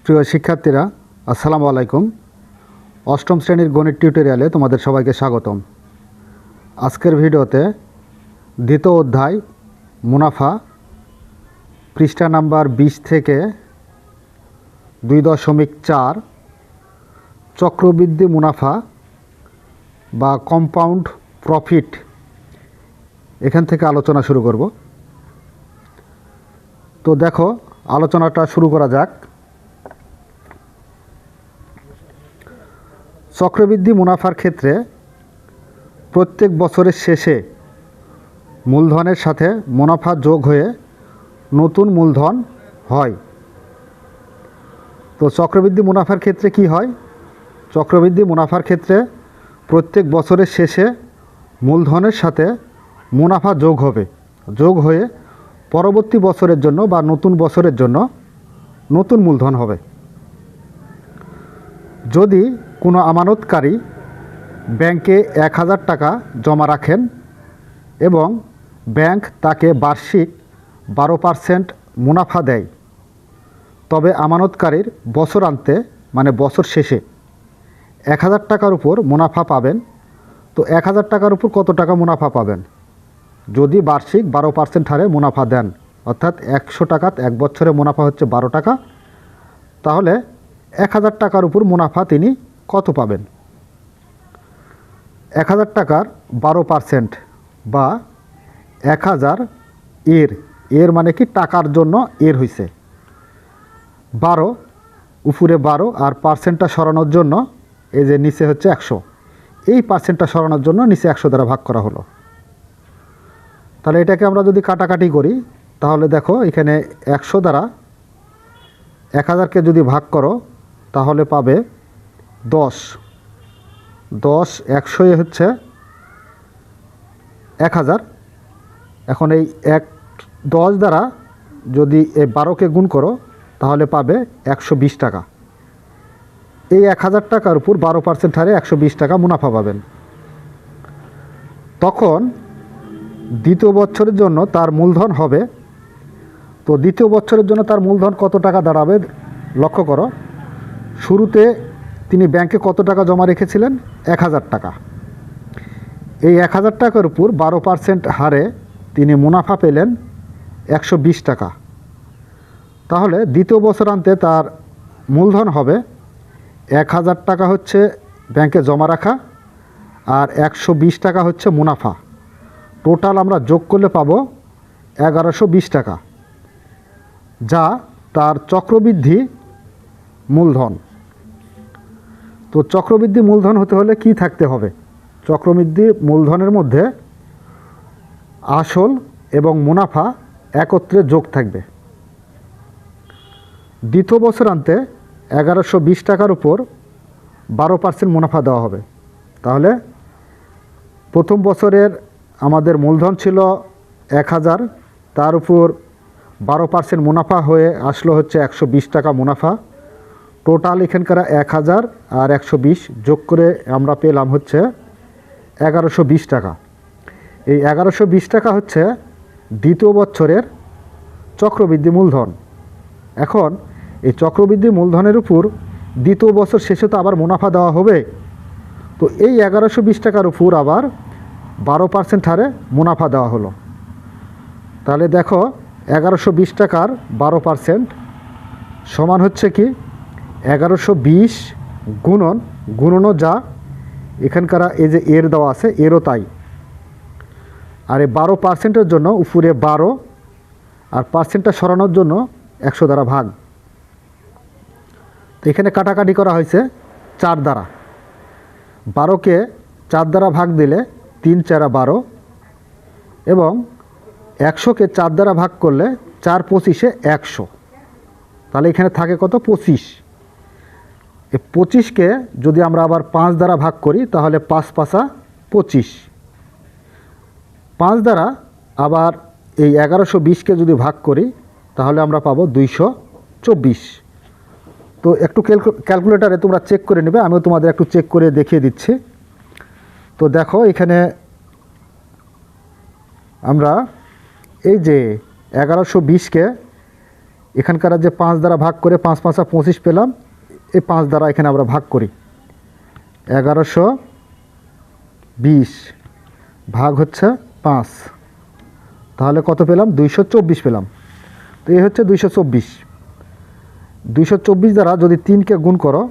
প্রিয় শিক্ষার্থীরা, আসসালামু আলাইকুম। অষ্টম শ্রেণীর গণিত টিউটোরিয়ালে তোমাদের সবাইকে স্বাগতম। আজকের ভিডিওতে দ্বিতীয় অধ্যায় মুনাফা পৃষ্ঠা নাম্বার 20 থেকে 2.4 চক্রবৃদ্ধি মুনাফা বা কম্পাউন্ড প্রফিট এখান থেকে আলোচনা শুরু করব। তো দেখো, আলোচনাটা শুরু করা যাক। চক্রবৃদ্ধি মুনাফার ক্ষেত্রে প্রত্যেক বছরের শেষে মূলধনের সাথে মুনাফা যোগ হয়ে নতুন মূলধন হয়। তো চক্রবৃদ্ধি মুনাফার ক্ষেত্রে কি হয়? চক্রবৃদ্ধি মুনাফার ক্ষেত্রে প্রত্যেক বছরের শেষে মূলধনের সাথে মুনাফা যোগ হবে, যোগ হয়ে পরবর্তী বছরের জন্য বা নতুন বছরের জন্য নতুন মূলধন হবে। যদি কোনো আমানতকারী ব্যাংকে 1000 টাকা জমা রাখেন এবং ব্যাংক তাকে বার্ষিক 12% মুনাফা দেয়, তবে আমানতকারীর বছরান্তে মানে বছর শেষে 1000 টাকার উপর মুনাফা পাবেন। তো 1000 টাকার উপর কত টাকা মুনাফা পাবেন? যদি বার্ষিক 12% হারে মুনাফা দেন, অর্থাৎ 100 টাকাত এক বছরে মুনাফা হচ্ছে 12 টাকা, তাহলে 1000 টাকার উপর মুনাফা তিনি কত পাবেন? 1000 টাকার 12% বা 1000 এর মানে কি টাকার জন্য এর হইছে 12, উপরে 12 আর পার্সেন্টটা সরানোর জন্য এই যে নিচে হচ্ছে 100, এই পার্সেন্টটা সরানোর জন্য নিচে 100 দ্বারা ভাগ করা হলো। তাহলে এটাকে আমরা যদি কাটাকাটি করি, তাহলে দেখো এখানে 100 দ্বারা 1000কে যদি ভাগ করো তাহলে পাবে 10, 100 হচ্ছে 1000। এখন এই 10 দ্বারা যদি এই 12কে গুণ করো তাহলে পাবে 120 টাকা। এই 1000 টাকার উপর 12% হারে 120 টাকা মুনাফা পাবেন। তখন দ্বিতীয় বছরের জন্য তার মূলধন হবে, তো দ্বিতীয় বছরের জন্য তার মূলধন কত টাকা দাঁড়াবে লক্ষ্য করো। শুরুতে তিনি ব্যাংকে কত টাকা জমা রেখেছিলেন? 1000 টাকা। এই 1000 টাকার উপর 12% হারে তিনি মুনাফা পেলেন 120 টাকা। তাহলে দ্বিতীয় বছরান্তে তার মূলধন হবে 1000 টাকা হচ্ছে ব্যাংকে জমা রাখা আর 120 টাকা হচ্ছে মুনাফা। টোটাল আমরা যোগ করলে পাবো 1120 টাকা, যা তার চক্রবৃদ্ধি মূলধন। তো চক্রবৃদ্ধি মূলধন হতে হলে কি থাকতে হবে? চক্রবৃদ্ধি মূলধনের মধ্যে আসল এবং মুনাফা একত্রে যোগ থাকবে। দ্বিতীয় বছরান্তে 1120 টাকার উপর 12% মুনাফা দেওয়া হবে। তাহলে প্রথম বছরের আমাদের মূলধন ছিল 1000, তার উপর 12% মুনাফা হয়ে আসলো হচ্ছে 120 টাকা মুনাফা। টোটাল এখানকার 1000 আর 120 যোগ করে আমরা পেলাম হচ্ছে 1120 টাকা। এই 1120 টাকা হচ্ছে দ্বিতীয় বছরের চক্রবৃদ্ধি মূলধন। এখন এই চক্রবৃদ্ধি মূলধনের উপর দ্বিতীয় বছর শেষে তো আবার মুনাফা দেওয়া হবে। তো এই 1120 টাকার উপর আবার 12% হারে মুনাফা দেওয়া হলো। তাহলে দেখো 1120 টাকার 12% সমান হচ্ছে কি 1120 গুণনও যা এখানকার এই যে এর দেওয়া আছে এরও তাই। আর এই 12%-এর জন্য উপরে 12 আর পার্সেন্টটা সরানোর জন্য 100 দ্বারা ভাগ। তো এখানে কাটাকাটি করা হয়েছে 4 দ্বারা। 12কে 4 দ্বারা ভাগ দিলে 3 4 12 এবং 100কে 4 দ্বারা ভাগ করলে 4 25-এ 100। তাহলে এখানে থাকে কত? 25। এই 25কে যদি আমরা আবার 5 দ্বারা ভাগ করি তাহলে 5 5 25। 5 দ্বারা আবার এই 1120-কে যদি ভাগ করি তাহলে আমরা পাবো 224। তো একটু ক্যালকুলেটারে তোমরা চেক করে নেবে, আমিও তোমাদের একটু চেক করে দেখিয়ে দিচ্ছি। তো দেখো এখানে আমরা এই যে 1120-কে এখানকার যে 5 দ্বারা ভাগ করে 5 5 25 পেলাম, এই 5 দ্বারা এখানে আমরা ভাগ করি। 1120 ভাগ হচ্ছে 5, তাহলে কত পেলাম? 224 পেলাম। তো এই হচ্ছে 224। 224 দ্বারা যদি 3কে গুণ করো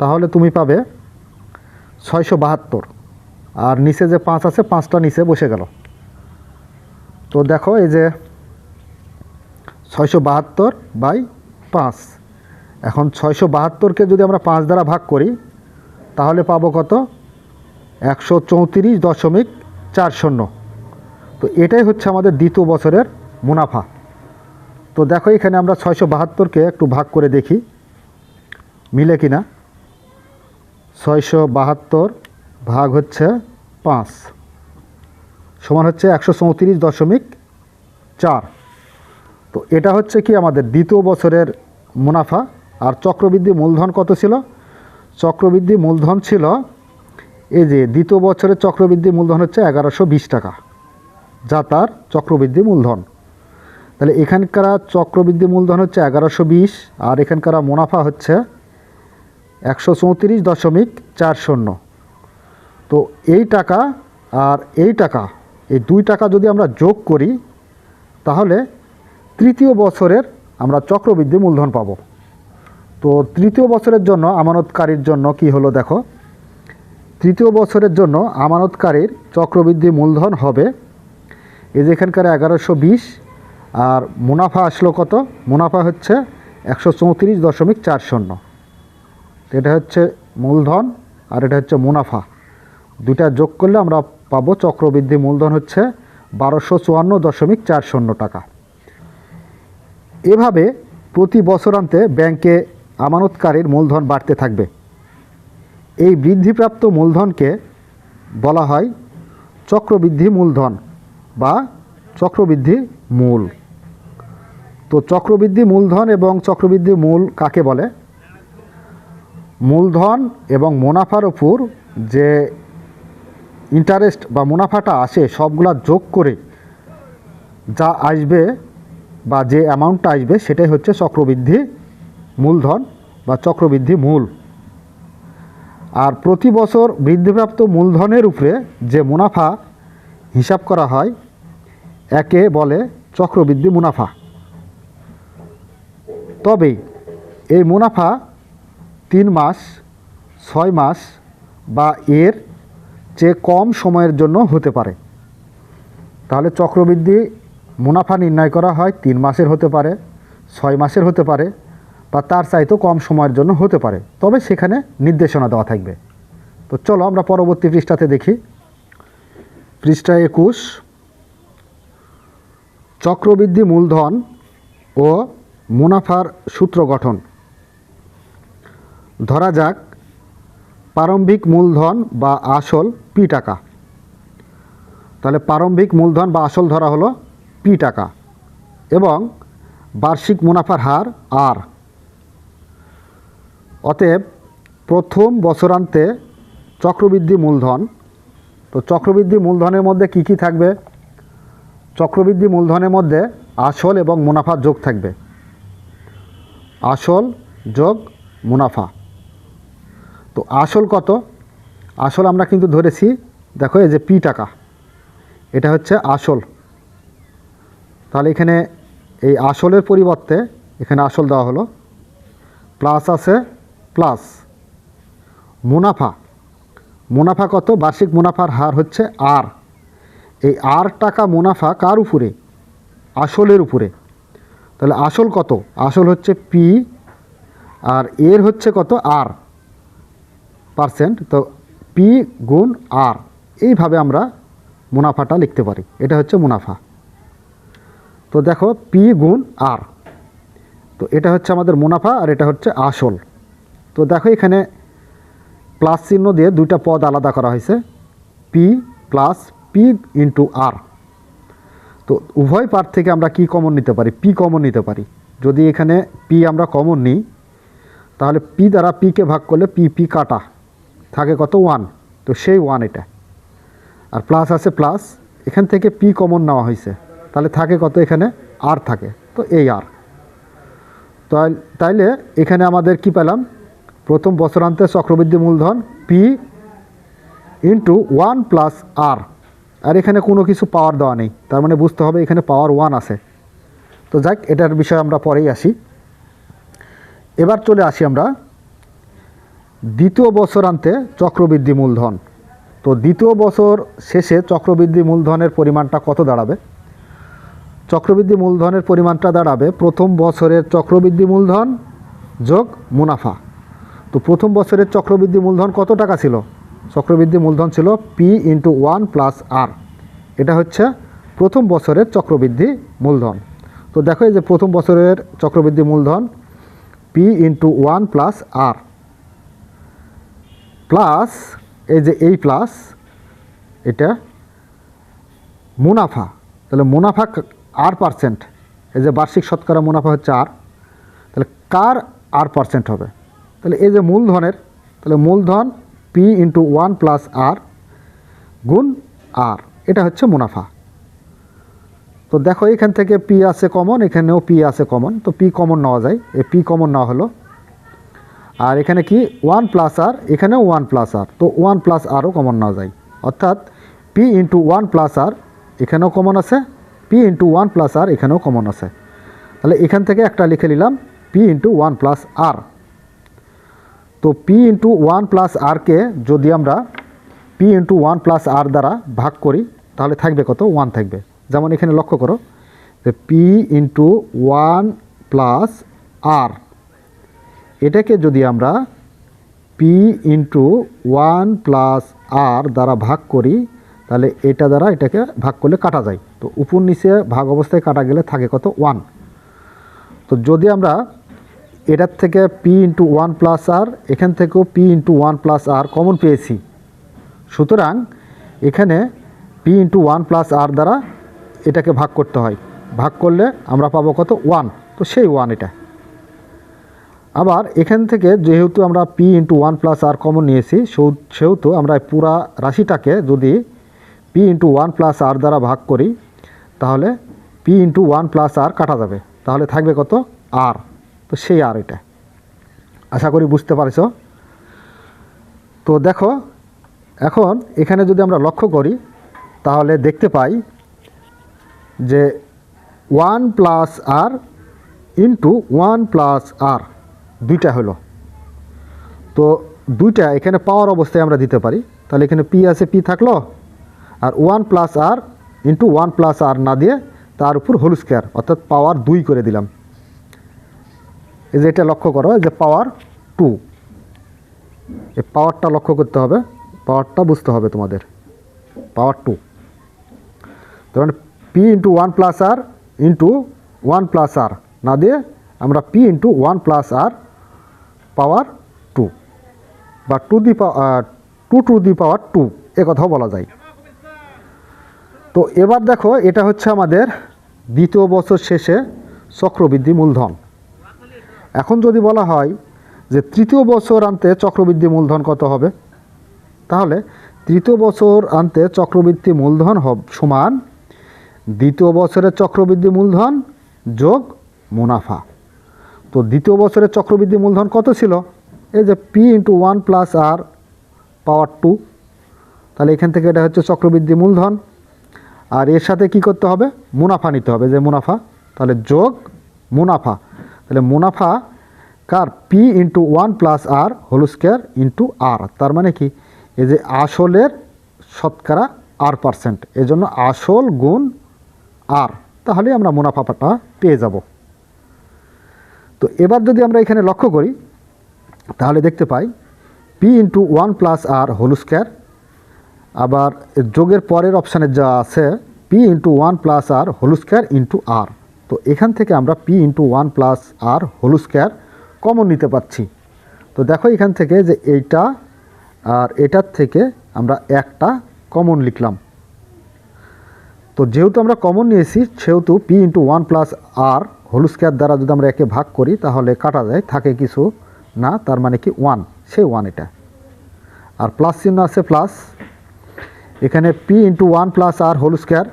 তাহলে তুমি পাবে 672, আর নিচে যে 5 আছে 5টা নিচে বসে গেল। তো দেখো এই যে 672/5, এখন 672কে যদি আমরা 5 দ্বারা ভাগ করি তাহলে পাবো কত? 134.40। তো এটাই হচ্ছে আমাদের দ্বিতীয় বছরের মুনাফা। তো দেখো এখানে আমরা 672কে একটু ভাগ করে দেখি মিলে কিনা। 672 ভাগ হচ্ছে 5 সমান হচ্ছে 134.4। তো এটা হচ্ছে কি আমাদের দ্বিতীয় বছরের মুনাফা। আর চক্রবৃদ্ধি মূলধন কত ছিল? চক্রবৃদ্ধি মূলধন ছিল, এই যে দ্বিতীয় বছরের চক্রবৃদ্ধি মূলধন হচ্ছে 1120 টাকা, যা তার চক্রবৃদ্ধি মূলধন। তাহলে এখানকার চক্রবৃদ্ধি মূলধন হচ্ছে 1120, আর এখানকার মুনাফা হচ্ছে 134.40। তো এই টাকা আর এই টাকা, এই 2 টাকা যদি আমরা যোগ করি তাহলে তৃতীয় বছরের আমরা চক্রবৃদ্ধি মূলধন পাব। তো তৃতীয় বছরের জন্য আমানতকারীর জন্য কি হলো দেখো, তৃতীয় বছরের জন্য আমানতকারীর চক্রবৃদ্ধি মূলধন হবে এই যে এখানকার 1120, আর মুনাফা আসলো কত? মুনাফা হচ্ছে 134.40। এটা হচ্ছে মূলধন আর এটা হচ্ছে মুনাফা, দুটা যোগ করলে আমরা পাবো চক্রবৃদ্ধি মূলধন হচ্ছে 1254.40 টাকা। এভাবে প্রতি বছরান্তে ব্যাংকে আমানতকারীর মূলধন বাড়তে থাকবে। এই বৃদ্ধিপ্রাপ্ত মূলধনকে বলা হয় চক্রবৃদ্ধি মূলধন বা চক্রবৃদ্ধি মূল। তো চক্রবৃদ্ধি মূলধন এবং চক্রবৃদ্ধি মূল কাকে বলে? মূলধন এবং মুনাফার উপর যে ইন্টারেস্ট বা মুনাফাটা আসে সবগুলা যোগ করে যা আসবে বা যে অ্যামাউন্টটা আসবে সেটাই হচ্ছে চক্রবৃদ্ধি মূলধন বা চক্রবৃদ্ধি মূল। আর প্রতি বছর বৃদ্ধিপ্রাপ্ত মূলধনের উপরে যে মুনাফা হিসাব করা হয় একে বলে চক্রবৃদ্ধি মুনাফা। তবে এই মুনাফা 3 মাস, 6 মাস বা এর চেয়ে কম সময়ের জন্য হতে পারে। তাহলে চক্রবৃদ্ধি মুনাফা নির্ণয় করা হয় 3 মাসের হতে পারে, 6 মাসের হতে পারে বা তার চাইতেও কম সময়ের জন্য হতে পারে, তবে সেখানে নির্দেশনা দেওয়া থাকবে। তো চলো আমরা পরবর্তী পৃষ্ঠাতে দেখি। পৃষ্ঠা 21, চক্রবৃদ্ধি মূলধন ও মুনাফার সূত্র গঠন। ধরা যাক প্রারম্ভিক মূলধন বা আসল P টাকা। তাহলে প্রারম্ভিক মূলধন বা আসল ধরা হলো P টাকা এবং বার্ষিক মুনাফার হার R। অতএব প্রথম বছরান্তে চক্রবৃদ্ধি মূলধন। তো চক্রবৃদ্ধি মূলধনের মধ্যে কি কি থাকবে? চক্রবৃদ্ধি মূলধনের মধ্যে আসল এবং মুনাফা যোগ থাকবে। আসল যোগ মুনাফা। তো আসল কত? আসল আমরা কিন্তু ধরেছি, দেখো এই যে P টাকা, এটা হচ্ছে আসল। তাহলে এখানে এই আসলের পরিবর্তে এখানে আসল দেওয়া হলো, প্লাস আছে প্লাস মুনাফা। মুনাফা কত? বার্ষিক মুনাফার হার হচ্ছে R। এই R টাকা মুনাফা কার উপরে? আসলের উপরে। তাহলে আসল কত? আসল হচ্ছে P আর এর হচ্ছে কত? R percent. তো P গুণ R, এইভাবে আমরা মুনাফাটা লিখতে পারি। এটা হচ্ছে মুনাফা। তো দেখো P গুণ R, তো এটা হচ্ছে আমাদের মুনাফা আর এটা হচ্ছে আসল। তো দেখো এখানে প্লাস চিহ্ন দিয়ে দুইটা পদ আলাদা করা হয়েছে, P plus P into R। তো উভয় পার থেকে আমরা কি কমন নিতে পারি? P কমন নিতে পারি। যদি এখানে P আমরা কমন নিই তাহলে P দ্বারা P কে ভাগ করলে P কাটা থাকে কত? 1। তো সেই 1 এটা, আর প্লাস আছে প্লাস, এখান থেকে P কমন নেওয়া হয়েছে, তাহলে থাকে কত? এখানে R থাকে, তো এই R। তাইলে এখানে আমাদের কি পেলাম, প্রথম বছরান্তে চক্রবৃদ্ধি মূলধন পি ইন্টু 1 প্লাস আর, আর এখানে কোনো কিছু পাওয়ার দেওয়া নেই, তার মানে বুঝতে হবে এখানে পাওয়ার 1 আছে। তো যাক, এটার বিষয়ে আমরা পরেই আসি। এবার চলে আসি আমরা দ্বিতীয় বছরান্তে চক্রবৃদ্ধি মূলধন। তো দ্বিতীয় বছর শেষে চক্রবৃদ্ধি মূলধনের পরিমাণটা কত দাঁড়াবে? চক্রবৃদ্ধি মূলধনের পরিমাণটা দাঁড়াবে প্রথম বছরের চক্রবৃদ্ধি মূলধন যোগ মুনাফা। তো প্রথম বছরের চক্রবৃদ্ধি মূলধন কত টাকা ছিল? চক্রবৃদ্ধি মূলধন ছিল পি ইন্টু 1 প্লাস আর। এটা হচ্ছে প্রথম বছরের চক্রবৃদ্ধি মূলধন। তো দেখো, এই যে প্রথম বছরের চক্রবৃদ্ধি মূলধন পি ইন্টু 1 প্লাস আর, প্লাস এই যে এই প্লাস এটা মুনাফা। তাহলে মুনাফা আর পার্সেন্ট, এই যে বার্ষিক শতকরা মুনাফা হচ্ছে আর, তাহলে কার আর পার্সেন্ট হবে? তাহলে এই যে মূলধনের, তাহলে মূলধন পি ইন্টু 1 প্লাস আর গুণ আর, এটা হচ্ছে মুনাফা। তো দেখো, এখান থেকে পি আছে কমন, এখানেও পি আছে কমন, তো পি কমন নেওয়া যায়, এই পি কমন নেওয়া হলো। আর এখানে কি 1 প্লাস আর, এখানেও 1 প্লাস আর, তো 1 প্লাস আরও কমন নেওয়া যায়, অর্থাৎ পি ইন্টু 1 প্লাস আর এখানেও কমন আছে, পি ইন্টু 1 প্লাস আর এখানেও কমন আছে। তাহলে এখান থেকে একটা লিখে নিলাম পি ইন্টু 1 প্লাস আর। তো পি ইন্টু 1 প্লাস আরকে যদি আমরা পি ইন্টু 1 প্লাস আর দ্বারা ভাগ করি তাহলে থাকবে কত? 1 থাকবে। যেমন এখানে লক্ষ্য করো যে পি ইন্টু 1 প্লাস আর, এটাকে যদি আমরা পি ইন্টু 1 প্লাস আর দ্বারা ভাগ করি তাহলে এটা দ্বারা এটাকে ভাগ করলে কাটা যায়। তো উপর নিচে ভাগ অবস্থায় কাটা গেলে থাকে কত? 1। তো যদি আমরা এটার থেকে পি ইন্টু 1 প্লাস আর, এখান থেকেও পি ইন্টু 1 প্লাস আর কমন পেয়েছি, সুতরাং এখানে পি ইন্টু 1 প্লাস আর দ্বারা এটাকে ভাগ করতে হয়, ভাগ করলে আমরা পাবো কত? 1। তো সেই 1 এটা। আবার এখান থেকে যেহেতু আমরা পি ইন্টু 1 প্লাস আর কমন নিয়েছি, সেহেতু আমরা পুরা রাশিটাকে যদি পি ইন্টু 1 প্লাস আর দ্বারা ভাগ করি তাহলে পি ইন্টু 1 প্লাস আর কাটা যাবে, তাহলে থাকবে কত? আর। তো সেই আর এটা, আশা করি বুঝতে পারছো। তো দেখো, এখন এখানে যদি আমরা লক্ষ্য করি তাহলে দেখতে পাই যে 1 প্লাস আর ইন্টু 1 প্লাস আর দুইটা হলো। তো দুইটা এখানে পাওয়ার অবস্থায় আমরা দিতে পারি, তাহলে এখানে পি আছে, পি থাকলো, আর 1 প্লাস আর ইন্টু 1 প্লাস আর না দিয়ে তার উপর হোল স্কোয়ার, অর্থাৎ পাওয়ার 2 করে দিলাম। এই যে এটা লক্ষ্য করো যে পাওয়ার 2, এই পাওয়ারটা লক্ষ্য করতে হবে, পাওয়ারটা বুঝতে হবে তোমাদের, পাওয়ার 2। তখন পি ইন্টু 1 প্লাস আর ইন্টু 1 প্লাস আর না দিয়ে আমরা পি ইন্টু 1 প্লাস আর পাওয়ার 2 বা 2 টু দি পাওয়ার 2 এ কথাও বলা যায়। তো এবার দেখো, এটা হচ্ছে আমাদের দ্বিতীয় বছর শেষে চক্রবৃদ্ধি মূলধন। এখন যদি বলা হয় যে তৃতীয় বছর আনতে চক্রবৃদ্ধি মূলধন কত হবে, তাহলে তৃতীয় বছর আনতে চক্রবৃদ্ধি মূলধন সমান দ্বিতীয় বছরের চক্রবৃদ্ধি মূলধন যোগ মুনাফা। তো দ্বিতীয় বছরের চক্রবৃদ্ধি মূলধন কত ছিল? এই যে পি ইন্টু 1 প্লাস আর পাওয়ার 2, তাহলে এখান থেকে এটা হচ্ছে চক্রবৃদ্ধি মূলধন। আর এর সাথে কি করতে হবে? মুনাফা নিতে হবে, যে মুনাফা, তাহলে যোগ মুনাফা। তাহলে মুনাফা কার? পি ইন্টু 1 প্লাস আর হোল স্কোয়ার ইন্টু আর, তার মানে কি? এই যে আসলের শতকরা আর পার্সেন্ট, এই জন্য আসল গুণ আর, তাহলে আমরা মুনাফাটা পেয়ে যাব। তো এবার যদি আমরা এখানে লক্ষ্য করি তাহলে দেখতে পাই পি ইন্টু 1 প্লাস আর হোল স্কোয়ার, আবার যোগের পরের অপশানে যা আছে পি ইন্টু 1 প্লাস আর হোল স্কোয়ার ইন্টু আর। তো এখান থেকে আমরা পি ইন্টু 1 প্লাস আর হোল স্কোয়ার কমন নিতে পারছি। তো দেখো এখান থেকে যে এইটা আর এটার থেকে আমরা একটা কমন লিখলাম। তো যেহেতু আমরা কমন নিয়েছি সেহেতু পি ইন্টু 1 প্লাস আর হোল স্কোয়ার দ্বারা যদি আমরা একে ভাগ করি তাহলে কাটা যায়, থাকে কিছু না, তার মানে কি 1, সেই 1 এটা। আর প্লাস চিহ্ন আছে প্লাস, এখানে পি ইন্টু 1 প্লাস আর হোল স্কোয়ার,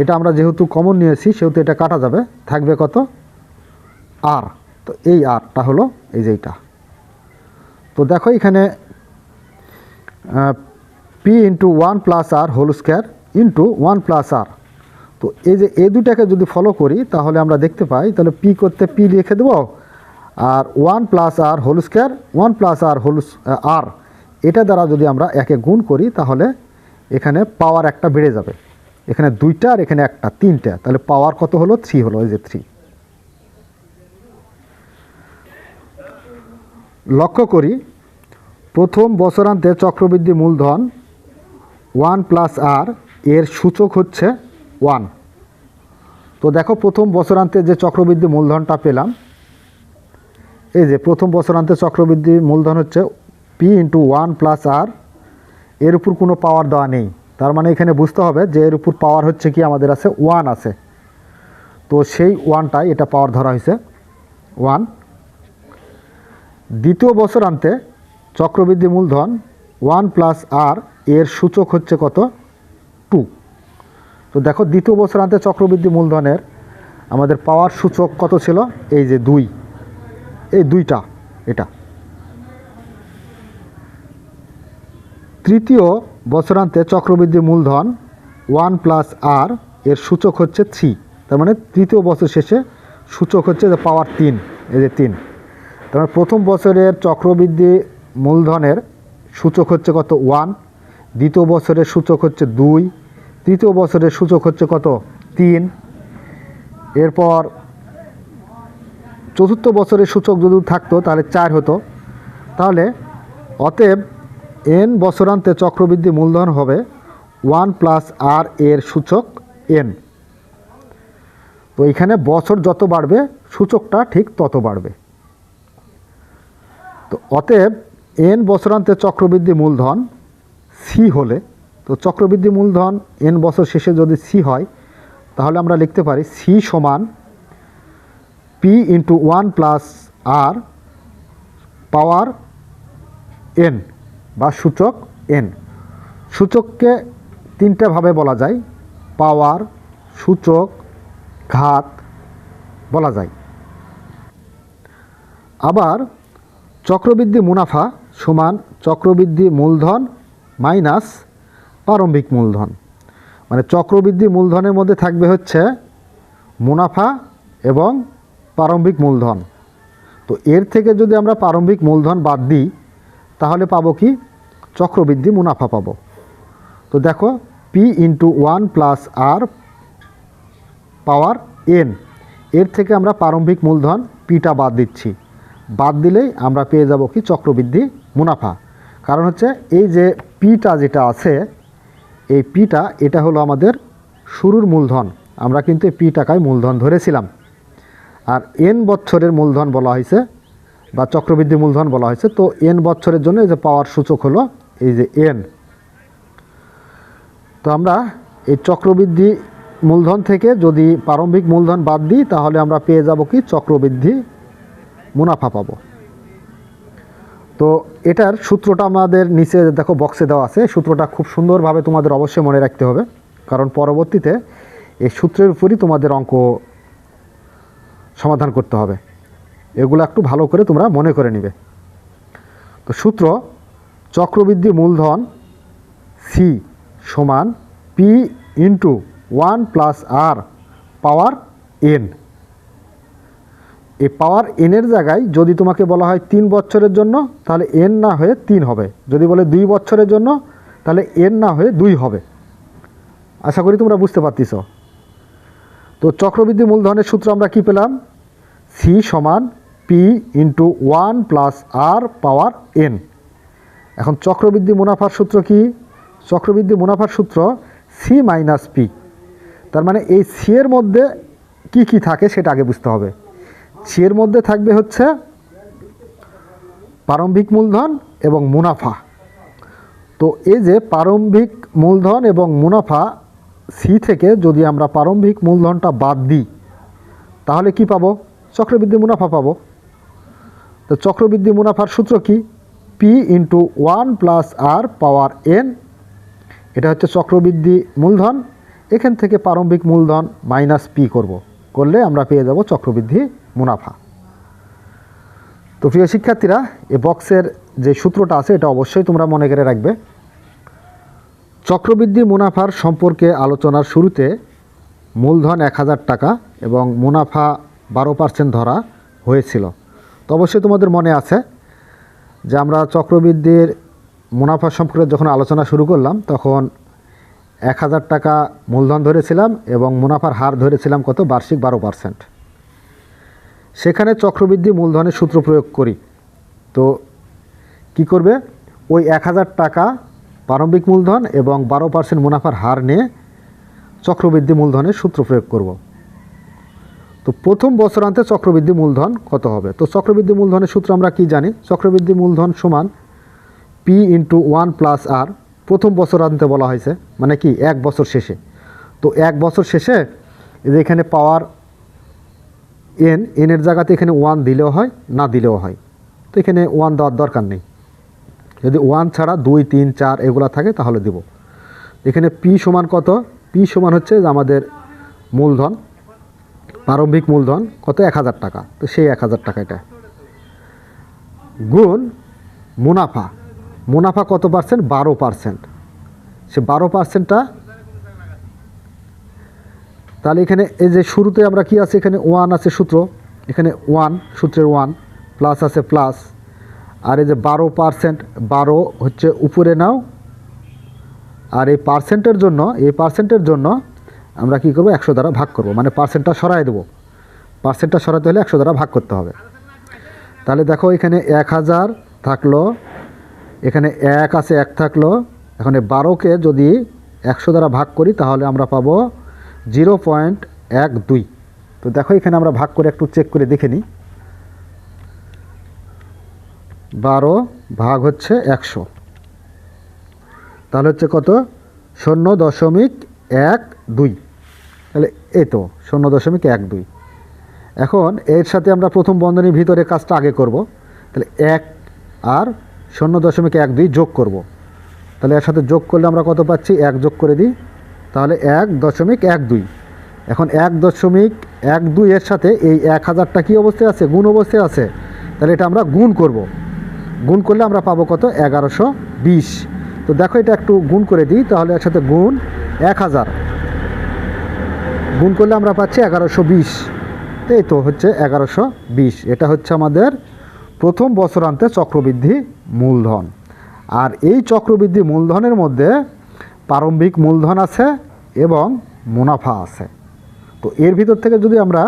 এটা আমরা যেহেতু কমন নিয়েছি সেহেতু এটা কাটা যাবে, থাকবে কত? আর। তো এই আরটা হলো এই যে এইটা। তো দেখো এখানে P into 1+r whole square into 1+r। তো এই যে এই দুটাকে যদি ফলো করি তাহলে আমরা দেখতে পাই, তাহলে পি করতে পি লিখে দেবো, আর 1+r whole square 1+r whole আর এটা দ্বারা যদি আমরা একে গুণ করি তাহলে এখানে পাওয়ার একটা বেড়ে যাবে। এখানে 2টা আর এখানে একটা, 3টা, তাহলে পাওয়ার কত হলো? 3 হলো, এই যে 3। লক্ষ্য করি প্রথম বছরান্তে চক্রবৃদ্ধি মূলধন 1+r এর সূচক হচ্ছে 1। তো দেখো প্রথম বছরান্তে যে চক্রবৃদ্ধি মূলধনটা পেলাম, এই যে প্রথম বছরান্তে চক্রবৃদ্ধি মূলধন হচ্ছে পি ইন্টু 1+r, এর উপর কোনো পাওয়ার দেওয়া নেই। তার মানে এখানে বুঝতে হবে যে এর উপর পাওয়ার হচ্ছে কি আমাদের আছে 1 আছে, তো সেই 1টাই এটা পাওয়ার ধরা হয়েছে 1। দ্বিতীয় বছরান্তে চক্রবৃদ্ধি মূলধন 1+r এর সূচক হচ্ছে কত? 2। তো দেখো দ্বিতীয় বছরান্তে চক্রবৃদ্ধি মূলধনের আমাদের পাওয়ার সূচক কত ছিল? এই যে 2, এই 2টা এটা। তৃতীয় বছরান্তে চক্রবৃদ্ধি মূলধন 1+r এর সূচক হচ্ছে 3। তার মানে তৃতীয় বছর শেষে সূচক হচ্ছে যে পাওয়ার 3, এই যে 3। তার মানে প্রথম বছরের চক্রবৃদ্ধি মূলধনের সূচক হচ্ছে কত? 1, দ্বিতীয় বছরের সূচক হচ্ছে 2, তৃতীয় বছরের সূচক হচ্ছে কত? 3। এরপর চতুর্থ বছরের সূচক যদি থাকতো তাহলে 4 হতো। তাহলে অতএব n বছরান্তে চক্রবৃদ্ধি মূলধন হবে 1+r এর সূচক n। তো এখানে বছর যত বাড়বে সূচকটা ঠিক তত বাড়বে। তো অতএব n বছরান্তে চক্রবৃদ্ধি মূলধন c হলে, তো চক্রবৃদ্ধি মূলধন n বছর শেষে যদি c হয় তাহলে আমরা লিখতে পারি c সমান p ইন্টু 1+r পাওয়ার n বা সূচক n। সূচককে 3টা ভাবে বলা যায়, পাওয়ার, সূচক, ঘাত বলা যায়। আবার চক্রবৃদ্ধি মুনাফা সমান চক্রবৃদ্ধি মূলধন মাইনাস প্রারম্ভিক মূলধন। মানে চক্রবৃদ্ধি মূলধনের মধ্যে থাকবে হচ্ছে মুনাফা এবং প্রারম্ভিক মূলধন। তো এর থেকে যদি আমরা প্রারম্ভিক মূলধন বাদ দিই তাহলে পাবো কি? চক্রবৃদ্ধি মুনাফা পাবো। তো দেখো পি ইন্টু 1+r পাওয়ার n, এর থেকে আমরা প্রারম্ভিক মূলধন পিটা বাদ দিচ্ছি, বাদ দিলেই আমরা পেয়ে যাব কি? চক্রবৃদ্ধি মুনাফা। কারণ হচ্ছে এই যে পিটা যেটা আছে, এই পিটা এটা হলো আমাদের শুরুর মূলধন। আমরা কিন্তু এই পি টাকায় মূলধন ধরেছিলাম, আর n বছরের মূলধন বলা হয়েছে বা চক্রবৃদ্ধি মূলধন বলা হয়েছে। তো n বছরের জন্য এই যে পাওয়ার সূচক হলো এই যে n। তো আমরা এই চক্রবৃদ্ধি মূলধন থেকে যদি প্রারম্ভিক মূলধন বাদ দিই তাহলে আমরা পেয়ে যাব কি? চক্রবৃদ্ধি মুনাফা পাবো। তো এটার সূত্রটা আমাদের নিচে দেখো বক্সে দেওয়া আছে। সূত্রটা খুব সুন্দরভাবে তোমাদের অবশ্যই মনে রাখতে হবে, কারণ পরবর্তীতে এই সূত্রের উপরই তোমাদের অঙ্ক সমাধান করতে হবে। এগুলো একটু ভালো করে তোমরা মনে করে নিবে। তো সূত্র চক্রবৃদ্ধি মূলধন সি সমান পি ইন্টু 1+r পাওয়ার n। এই পাওয়ার এনের জায়গায় যদি তোমাকে বলা হয় 3 বছরের জন্য তাহলে n না হয়ে 3 হবে, যদি বলে 2 বছরের জন্য তাহলে n না হয়ে 2 হবে। আশা করি তোমরা বুঝতে পারতেছ। তো চক্রবৃদ্ধি মূলধনের সূত্র আমরা কি পেলাম? c সমান p ইন্টু 1+r পাওয়ার n। এখন চক্রবৃদ্ধি মুনাফার সূত্র কি? চক্রবৃদ্ধি মুনাফার সূত্র c মাইনাস p। তার মানে এই c এর মধ্যে কি কি থাকে সেটা আগে বুঝতে হবে। c এর মধ্যে থাকবে হচ্ছে প্রারম্ভিক মূলধন এবং মুনাফা। তো এই যে প্রারম্ভিক মূলধন এবং মুনাফা, c থেকে যদি আমরা প্রারম্ভিক মূলধনটা বাদ দিই তাহলে কি পাবো? চক্রবৃদ্ধি মুনাফা পাবো। তো চক্রবৃদ্ধি মুনাফার সূত্র কি? p ইন্টু 1+r পাওয়ার n। এটা হচ্ছে চক্রবৃদ্ধি মূলধন, এখান থেকে প্রারম্ভিক মূলধন মাইনাস p করলে আমরা পেয়ে যাব চক্রবৃদ্ধি মুনাফা। তো প্রিয় শিক্ষার্থীরা, এই বক্সের যে সূত্রটা আছে এটা অবশ্যই তোমরা মনে করে রাখবে। চক্রবৃদ্ধি মুনাফার সম্পর্কে আলোচনার শুরুতে মূলধন 1000 টাকা এবং মুনাফা 12% ধরা হয়েছিল। তো অবশ্যই তোমাদের মনে আছে যে আমরা চক্রবৃদ্ধির মুনাফা সম্পর্কে যখন আলোচনা শুরু করলাম তখন 1000 টাকা মূলধন ধরেছিলাম এবং মুনাফার হার ধরেছিলাম কত, বার্ষিক 12%। সেখানে চক্রবৃদ্ধি মূলধনের সূত্র প্রয়োগ করি। তো কি করবে, ওই 1000 টাকা প্রারম্ভিক মূলধন এবং 12% মুনাফার হার নিয়ে চক্রবৃদ্ধি মূলধনের সূত্র প্রয়োগ করব। তো প্রথম বছরান্তে চক্রবৃদ্ধি মূলধন কত হবে? তো চক্রবৃদ্ধি মূলধনের সূত্র আমরা কি জানি, চক্রবৃদ্ধি মূলধন সমান P × 1 + R। প্রথম বছরান্তে বলা হয়েছে মানে কি, 1 বছর শেষে। তো 1 বছর শেষে এই যে এখানে পাওয়ার এর জায়গাতে এখানে 1 দিলেও হয়, না দিলেও হয়। তো এখানে 1 দেওয়ার দরকার নেই। যদি 1 ছাড়া 2, 3, 4 এগুলা থাকে তাহলে দেব। এখানে P সমান কত, P সমান হচ্ছে আমাদের মূলধন, প্রারম্ভিক মূলধন কত, 1000 টাকা। তো সেই 1000 টাকা এটা গুণ মুনাফা। মুনাফা কত পার্সেন্ট, 12%। সে 12%টা, তাহলে এখানে এই যে শুরুতে আমরা কি আছে, এখানে 1 আছে সূত্র, এখানে 1 সূত্রের 1 প্লাস আছে প্লাস, আর এই যে 12%, 12 হচ্ছে উপরে নাও, আর এই পার্সেন্টের জন্য আমরা কি করব, 100 দ্বারা ভাগ করব, মানে পার্সেন্টটা সরাই দেবো। পার্সেন্টটা সরাতে হলে 100 দ্বারা ভাগ করতে হবে। তাহলে দেখো এখানে 1000 থাকলো, এখানে 1 আছে, 1 থাকলো। এখন 12কে যদি 100 দ্বারা ভাগ করি তাহলে আমরা পাবো 0.12। তো দেখো এখানে আমরা ভাগ করে একটু চেক করে দেখে নিই। 12 ভাগ হচ্ছে 100, তাহলে হচ্ছে কত, 0.12। তাহলে এই তো 0.12। এখন এর সাথে আমরা প্রথম বন্ধনীর ভিতরে কাজটা আগে করব। তাহলে 1 আর 0.12 যোগ করব। তাহলে এর সাথে যোগ করলে আমরা কত পাচ্ছি, 1 যোগ করে দিই, তাহলে 1.12। এখন 1.12 এর সাথে এই 1000টা কী অবস্থায় আছে, গুণ অবস্থায় আছে। তাহলে এটা আমরা গুণ করব। গুণ করলে আমরা পাবো কত, 1120। তো দেখো এটা একটু গুণ করে দিই, তাহলে এর সাথে গুণ 1000 গুণ করলে আমরা পাচ্ছি 1120। এই তো হচ্ছে 1120। এটা হচ্ছে আমাদের প্রথম বছরান্তে চক্রবৃদ্ধি মূলধন। আর এই চক্রবৃদ্ধি মূলধনের মধ্যে প্রারম্ভিক মূলধন আছে এবং মুনাফা আছে। তো এর ভিতর থেকে যদি আমরা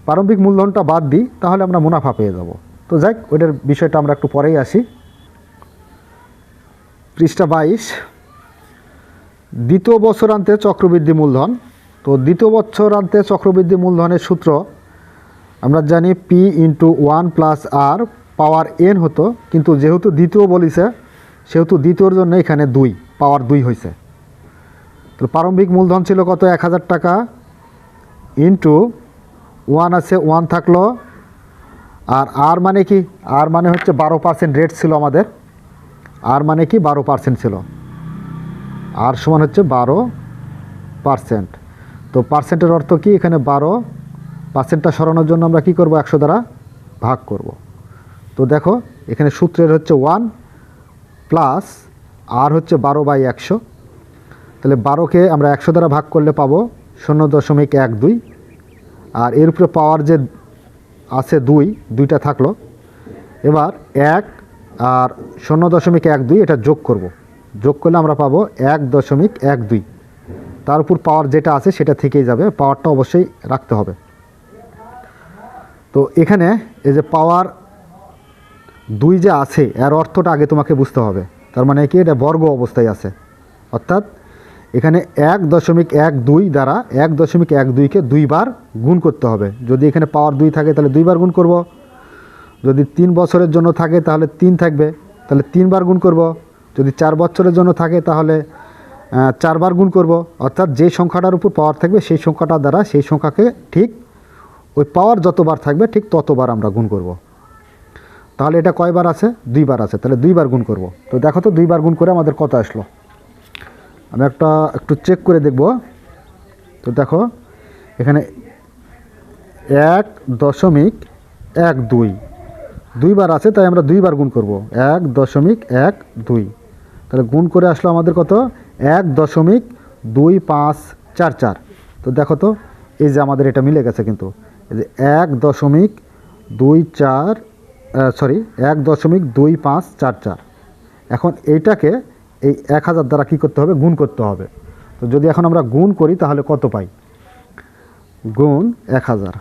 প্রারম্ভিক মূলধনটা বাদ দিই তাহলে আমরা মুনাফা পেয়ে যাব। তো যাই, ওইটার বিষয়টা আমরা একটু পরেই আসি। পৃষ্ঠা 22, দ্বিতীয় বছরান্তে চক্রবৃদ্ধি মূলধন। তো দ্বিতীয় বছরান্তে চক্রবৃদ্ধি মূলধনের সূত্র আমরা জানি P × 1 + R পাওয়ার n হতো, কিন্তু যেহেতু দ্বিতীয় বলিছে সেহেতু দ্বিতীয়র জন্য এখানে 2 পাওয়ার 2 হয়েছে। তো প্রারম্ভিক মূলধন ছিল কত, 1000 টাকা, ইন্টু 1 আছে, 1 থাকলো, আর আর মানে কি, আর মানে হচ্ছে 12% রেট ছিল আমাদের। আর মানে কি, 12% ছিল। আর সমান হচ্ছে 12%। তো পার্সেন্টের অর্থ কি, এখানে 12%টা সরানোর জন্য আমরা কি করব, 100 দ্বারা ভাগ করব। তো দেখো এখানে সূত্রের হচ্ছে 1 প্লাস আর হচ্ছে 12/100। তাহলে 12কে আমরা 100 দ্বারা ভাগ করলে পাবো 0.12। আর এর উপরে পাওয়ার যে আছে 2টা থাকলো। এবার 1 আর 0.12 এটা যোগ করব। যোগ করলে আমরা পাবো 1.12। তার উপর পাওয়ার যেটা আছে সেটা থেকেই যাবে, পাওয়ারটা অবশ্যই রাখতে হবে। তো এখানে এই যে পাওয়ার 2 যে আছে এর অর্থটা আগে তোমাকে বুঝতে হবে। তার মানে কি, এটা বর্গ অবস্থায় আছে, অর্থাৎ এখানে 1.12 দ্বারা 1.12কে 2 বার গুণ করতে হবে। যদি এখানে পাওয়ার 2 থাকে তাহলে 2 বার গুণ করব। যদি 3 বছরের জন্য থাকে তাহলে 3 থাকবে, তাহলে 3 বার গুণ করব। যদি 4 বছরের জন্য থাকে তাহলে 4 বার গুণ করব। অর্থাৎ যে সংখ্যাটার উপর পাওয়ার থাকবে সেই সংখ্যাটা দ্বারা সেই সংখ্যাকে ঠিক ওই পাওয়ার যতবার থাকবে ঠিক ততবার আমরা গুণ করব। তাহলে এটা কয়বার আছে, 2 বার আছে, তাহলে 2 বার গুণ করব। তো দেখো তো 2 বার গুণ করে আমাদের কত আসলো, আমি একটু চেক করে দেখব। তো দেখো এখানে 1.12 দুইবার আছে, তাই আমরা দুইবার গুণ করব। 1.12, তাহলে গুণ করে আসলো আমাদের কত? 1.2544। তো দেখো তো, এই যে আমাদের এটা মিলে গেছে কিন্তু, এই যে 1.2544। এখন এইটাকে এই 1000 দ্বারা কী করতে হবে? গুণ করতে হবে। তো যদি এখন আমরা গুণ করি তাহলে কত পাই? গুণ 1000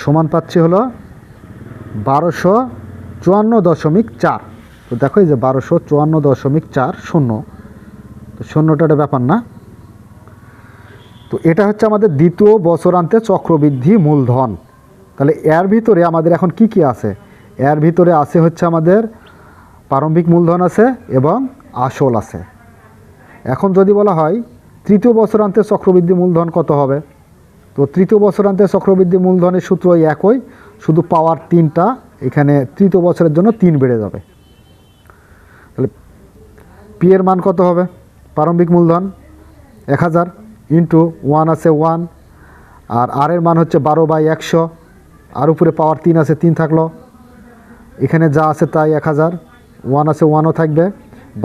সমান পাচ্ছি হলো 1254.4। তো দেখো এই যে 1254.4 শূন্য, তো শূন্যটা একটা ব্যাপার না। তো এটা হচ্ছে আমাদের দ্বিতীয় বছরান্তে চক্রবৃদ্ধি মূলধন। তাহলে এর ভিতরে আমাদের এখন কি কি আছে? এর ভিতরে আছে হচ্ছে আমাদের প্রারম্ভিক মূলধন আছে এবং আসল আছে। এখন যদি বলা হয় তৃতীয় বছরান্তে চক্রবৃদ্ধি মূলধন কত হবে, তো তৃতীয় বছরান্তে চক্রবৃদ্ধি মূলধনের সূত্র একই, শুধু পাওয়ার 3টা এখানে তৃতীয় বছরের জন্য 3 বেড়ে যাবে। তাহলে পি এর মান কত হবে? প্রারম্ভিক মূলধন 1000 ইন্টু 1 আছে 1, আর আর এর মান হচ্ছে 12/100, আর উপরে পাওয়ার 3 আছে 3 থাকলো, এখানে যা আছে তাই 1000, 1 আছে 1ও থাকবে।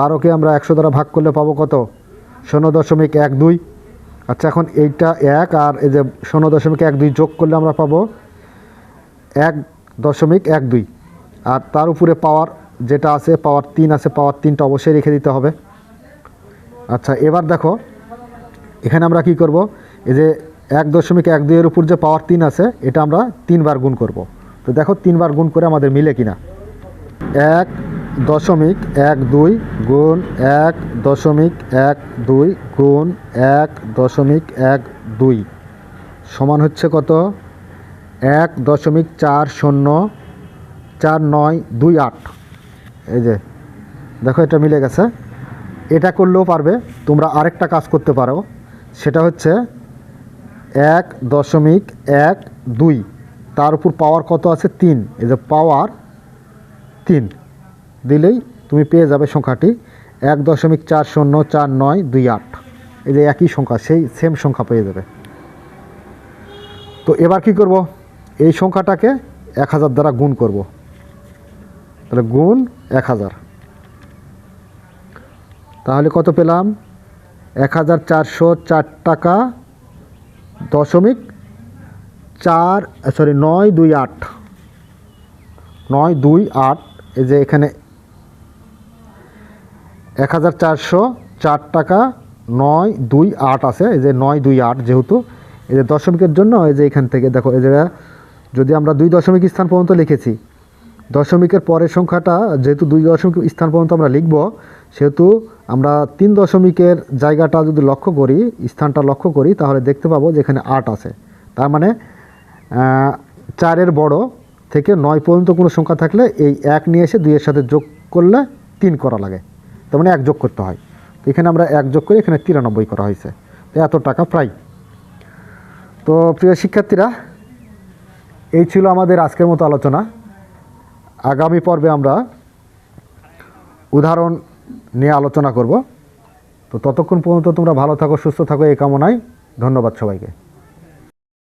12কে আমরা 100 দ্বারা ভাগ করলে পাবো কত? 0.12। আচ্ছা, এখন এইটা 1 আর এই যে 0.12 যোগ করলে আমরা পাবো 1.12, আর তার উপরে পাওয়ার যেটা আছে পাওয়ার 3 আছে, পাওয়ার 3টা অবশ্যই রেখে দিতে হবে। আচ্ছা, এবার দেখো এখানে আমরা কি করব? এই যে 1.12 এর উপর যে পাওয়ার 3 আছে এটা আমরা 3 বার গুণ করব। তো দেখো 3 বার গুণ করে আমাদের মিলে কিনা। 1.12 গুণ 1.12 গুণ 1.12 সমান হচ্ছে কত? 1.404928। এই যে দেখো এটা মিলে গেছে। এটা করলেও পারবে, তোমরা আরেকটা কাজ করতে পারো, সেটা হচ্ছে 1.12 তার উপর পাওয়ার কত আছে? 3। এই যে পাওয়ার 3 দিলেই তুমি পেয়ে যাবে সংখ্যাটি 1.404928। এই যে একই সংখ্যা, সেই সেম সংখ্যা পেয়ে যাবে। তো এবার কি করব? এই সংখ্যাটাকে 1000 দ্বারা গুণ করব। তাহলে গুণ 1000, তাহলে কত পেলাম? 1404 টাকা দশমিক 928। এই যে এখানে 1404 টাকা 928 আছে, এই যে 928, যেহেতু এই যে দশমিকের জন্য এই যে এখান থেকে দেখো এই যে যদি আমরা 2 দশমিক স্থান পর্যন্ত লিখেছি, দশমিকের পরের সংখ্যাটা যেহেতু 2 দশমিক স্থান পর্যন্ত আমরা লিখব, সেহেতু আমরা 3 দশমিকের জায়গাটা যদি লক্ষ্য করি, স্থানটা লক্ষ্য করি, তাহলে দেখতে পাবো যে এখানে 8 আছে। তার মানে 4-এর বড় থেকে 9 পর্যন্ত কোনো সংখ্যা থাকলে এই 1 নিয়ে এসে 2 এর সাথে যোগ করলে 3 করা লাগে, তার মানে 1 যোগ করতে হয়। তো এখানে আমরা 1 যোগ করে এখানে 93 করা হয়েছে, তো এত টাকা প্রায়। তো প্রিয় শিক্ষার্থীরা, এই ছিল আমাদের আজকের মতো আলোচনা। আগামী পর্বে আমরা উদাহরণ নিয়ে আলোচনা করব। তো ততক্ষণ পর্যন্ত তোমরা ভালো থাকো, সুস্থ থাকো, এই কামনায় ধন্যবাদ সবাইকে।